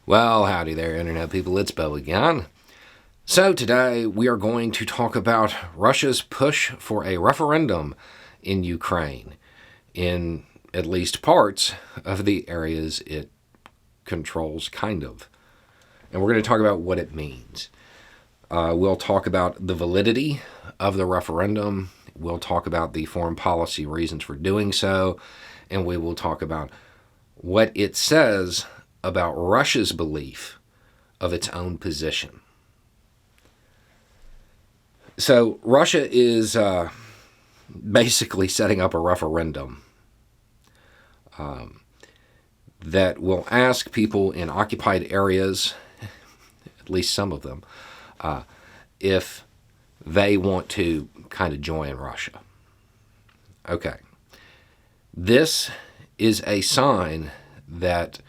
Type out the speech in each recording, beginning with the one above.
Well, howdy there, Internet people. It's Bo again. So, today we are going to talk about Russia's push for a referendum in Ukraine, in at least parts of the areas it controls, kind of. And we're going to talk about what it means. We'll talk about the validity of the referendum. We'll talk about the foreign policy reasons for doing so. And we will talk about what it says about Russia's belief of its own position. So Russia is basically setting up a referendum that will ask people in occupied areas, at least some of them, if they want to kind of join Russia. Okay. This is a sign that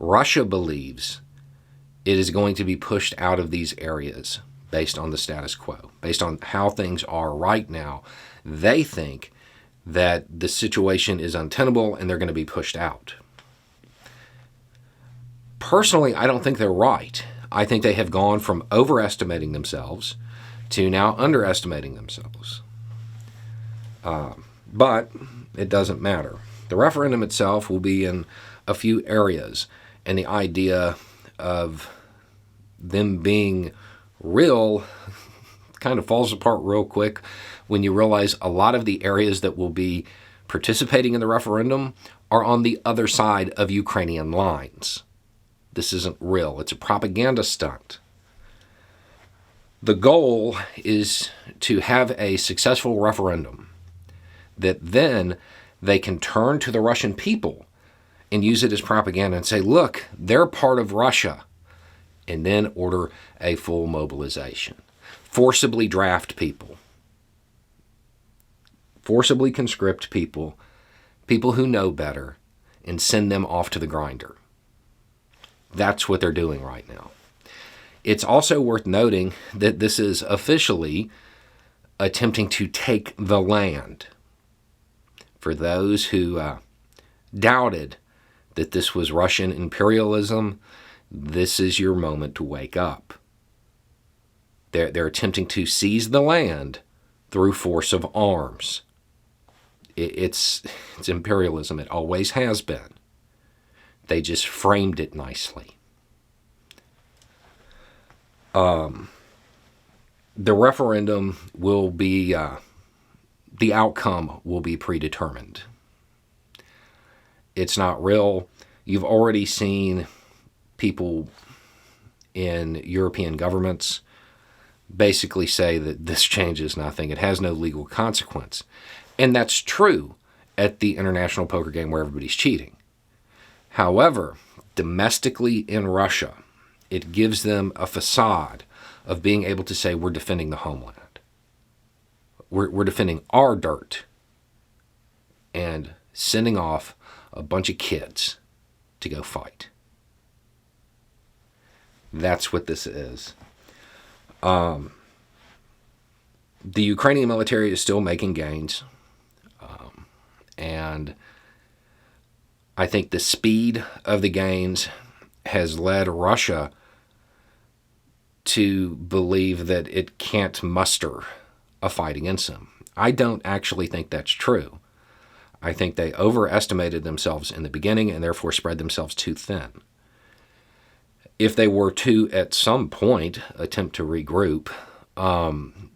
Russia believes it is going to be pushed out of these areas based on the status quo, based on how things are right now. They think that the situation is untenable and they're going to be pushed out. Personally, I don't think they're right. I think they have gone from overestimating themselves to now underestimating themselves. But it doesn't matter. The referendum itself will be in a few areas, and the idea of them being real kind of falls apart real quick when you realize a lot of the areas that will be participating in the referendum are on the other side of Ukrainian lines. This isn't real. It's a propaganda stunt. The goal is to have a successful referendum that then they can turn to the Russian people and use it as propaganda and say, look, they're part of Russia, and then order a full mobilization. Forcibly draft people. Forcibly conscript people, people who know better, and send them off to the grinder. That's what they're doing right now. It's also worth noting that this is officially attempting to take the land. For those who doubted that this was Russian imperialism, this is your moment to wake up. They're attempting to seize the land through force of arms. It's imperialism. It always has been. They just framed it nicely. The referendum will be, the outcome will be predetermined. It's not real. You've already seen people in European governments basically say that this changes nothing. It has no legal consequence. And that's true at the international poker game where everybody's cheating. However, domestically in Russia, it gives them a facade of being able to say we're defending the homeland. We're defending our dirt and sending off a bunch of kids to go fight. That's what this is. The Ukrainian military is still making gains. And I think the speed of the gains has led Russia to believe that it can't muster a fight against them. I don't actually think that's true. I think they overestimated themselves in the beginning and therefore spread themselves too thin. If they were to, at some point, attempt to regroup,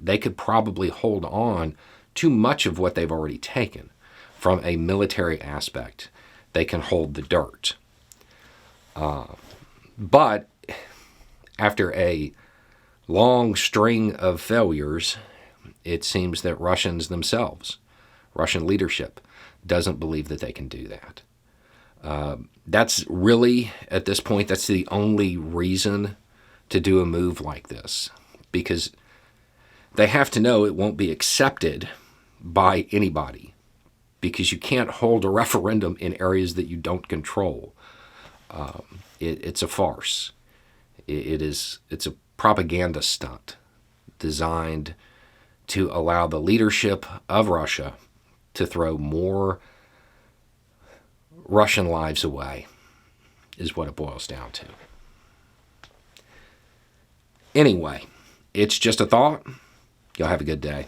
they could probably hold on to much of what they've already taken. From a military aspect, they can hold the dirt. But after a long string of failures, it seems that Russians themselves, Russian leadership, doesn't believe that they can do that. That's really, at this point, that's the only reason to do a move like this. Because they have to know it won't be accepted by anybody. Because you can't hold a referendum in areas that you don't control. It's a farce. It's a propaganda stunt designed to allow the leadership of Russia to throw more Russian lives away, is what it boils down to. Anyway, it's just a thought. Y'all have a good day.